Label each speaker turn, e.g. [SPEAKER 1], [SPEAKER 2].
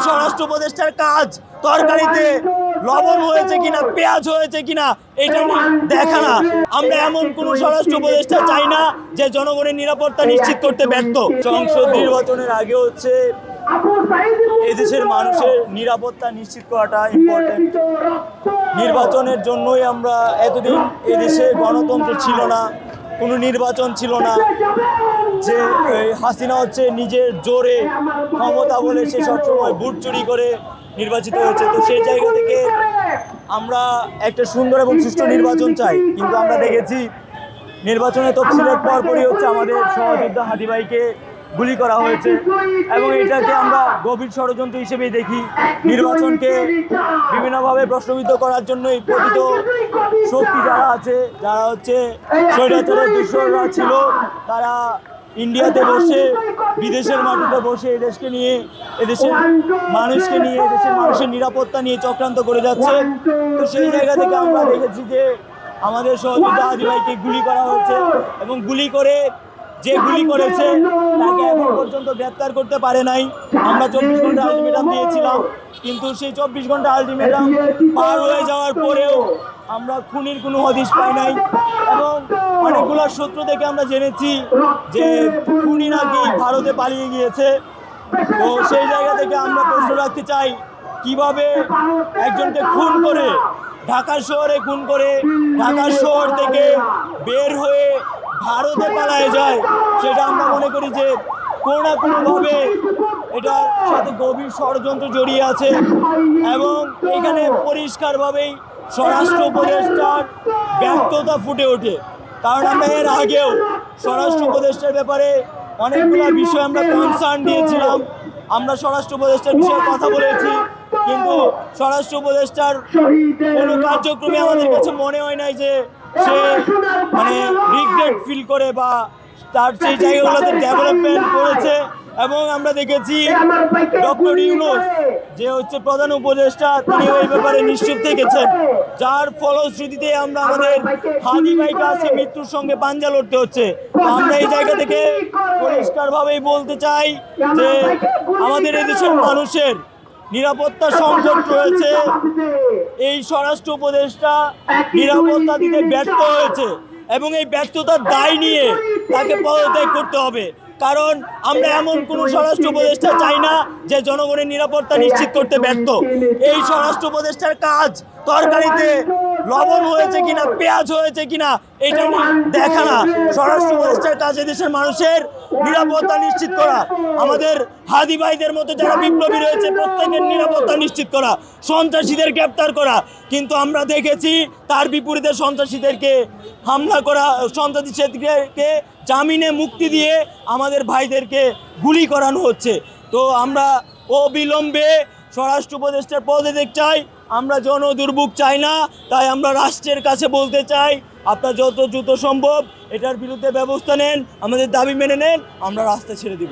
[SPEAKER 1] স্বরাষ্ট্র উপদেষ্টার কাজ তরকারিতে লবণ হয়েছে কিনা, পেঁয়াজ হয়েছে কিনা এটা দেখা না। আমরা এমন কোন স্বরাষ্ট্র উপদেষ্টা চাই না যে জনগণের নিরাপত্তা নিশ্চিত করতে ব্যর্থ। সংসদ নির্বাচনের আগে হচ্ছে এদেশের মানুষের নিরাপত্তা নিশ্চিত করাটা ইম্পর্টেন্ট। নির্বাচনের জন্যই আমরা এতদিন এদেশে গণতন্ত্র ছিল না, কোনো নির্বাচন ছিল না, যে হাসিনা হচ্ছে নিজের জোরে ক্ষমতা বলে সে সবসময় ভোট চুরি করে নির্বাচিত হয়েছে। তো সেই জায়গা থেকে আমরা একটা সুন্দর এবং সুষ্ঠু নির্বাচন চাই, কিন্তু আমরা দেখেছি নির্বাচনের তফসিলের পরপরই হচ্ছে আমাদের সহযোদ্ধা হাদি ভাইকে গুলি করা হয়েছে এবং এটাকে আমরা গভীর ষড়যন্ত্র হিসেবেই দেখি। নির্বাচনকে বিভিন্নভাবে প্রশ্নবিদ্ধ করার জন্যই প্রকৃত শক্তি যারা আছে, যারা হচ্ছে স্বৈরাচারের দুঃসররা ছিল, তারা ইন্ডিয়াতে বসে, বিদেশের মাটিতে বসে এদেশকে নিয়ে, এদেশের মানুষকে নিয়ে, এদেশের মানুষের নিরাপত্তা নিয়ে চক্রান্ত করে যাচ্ছে। তো সেই জায়গা থেকে আমরা দেখেছি যে আমাদের সহযোদ্ধা হাদি ভাইকে গুলি করা হয়েছে এবং গুলি করে যে গুলি করেছে তাকে এখন পর্যন্ত গ্রেপ্তার করতে পারে নাই। আমরা 24 ঘন্টা আলটিমেটাম দিয়েছিলাম, কিন্তু সেই 24 ঘন্টা আলটিমেটাম পার হয়ে যাওয়ার পরেও আমরা খুনির কোনো হদিশ পাই নাই এবং অনেকগুলো সূত্র থেকে আমরা জেনেছি যে খুনি নাকি ভারতে পালিয়ে গিয়েছে। তো সেই জায়গা থেকে আমরা প্রশ্ন রাখতে চাই, কিভাবে একজনকে খুন করে, ঢাকার শহরে খুন করে, ঢাকার শহর থেকে বের হয়ে ভারতে পালায় যায়, সেটা আমরা মনে করি যে কোনো না কোনোভাবে এটার সাথে গভীর ষড়যন্ত্র জড়িয়ে আছে এবং এখানে পরিষ্কারভাবেই স্বরাষ্ট্র উপদেষ্টার ব্যর্থতা ফুটে ওঠে। কারণ আমরা এর আগেও স্বরাষ্ট্র উপদেষ্টার ব্যাপারে অনেকগুলো বিষয় আমরা কনসার্ন দিয়েছিলাম, আমরা স্বরাষ্ট্র উপদেষ্টার বিষয়ে কথা বলেছি, কিন্তু স্বরাষ্ট্র উপদেষ্টার কোনো কার্যক্রমে আমাদের কাছে মনে হয় নাই যে সে রিগ্রেট ফিল করে বা তার সেই জায়গাগুলোতে ডেভেলপমেন্ট করেছে। এবং আমরা দেখেছি ডক্টর ইউনূস যে হচ্ছে প্রধান উপদেষ্টা, তিনি এই ব্যাপারে নিশ্চুপ থেকেছেন, যার ফলশ্রুতিতে আমরা আমাদের হাদি ভাইকে আজকে মৃত্যুর সঙ্গে পাঞ্জা লড়তে হচ্ছে। আমরা এই জায়গা থেকে পরিষ্কারভাবেই বলতে চাই যে আমাদের এই দেশের মানুষের নিরাপত্তা সংকট রয়েছে, এই স্বরাষ্ট্র উপদেষ্টা নিরাপত্তা দিতে ব্যর্থ হয়েছে এবং এই ব্যর্থতার দায় নিয়ে তাকে পদত্যাগ করতে হবে। কারণ আমরা এমন কোনো স্বরাষ্ট্র উপদেষ্টা চাই না যে জনগণের নিরাপত্তা নিশ্চিত করতে ব্যর্থ। এই স্বরাষ্ট্র উপদেষ্টার কাজ তরকারিতে লবণ হয়েছে কিনা, পেঁয়াজ হয়েছে কিনা এটা দেখা না। স্বরাষ্ট্র উপদেষ্টার কাজ দেশের মানুষের নিরাপত্তা নিশ্চিত করা, আমাদের হাদি ভাইদের মতো যারা বিপ্লবী রয়েছে প্রত্যেকের নিরাপত্তা নিশ্চিত করা, সন্ত্রাসীদের গ্রেপ্তার করা। কিন্তু আমরা দেখেছি তার বিপরীতে সন্ত্রাসীদেরকে হামলা করা, সন্ত্রাসীদেরকে জামিনে মুক্তি দিয়ে আমাদের ভাইদেরকে গুলি করানো হচ্ছে। তো আমরা অবিলম্বে স্বরাষ্ট্র উপদেষ্টার পদত্যাগ চাই, আমরা জনদুর্ভোগ চাই না। তাই আমরা রাষ্ট্রের কাছে বলতে চাই, আপনার যত দ্রুত সম্ভব এটার বিরুদ্ধে ব্যবস্থা নেন, আমাদের দাবি মেনে নেন, আমরা রাস্তা ছেড়ে দিব।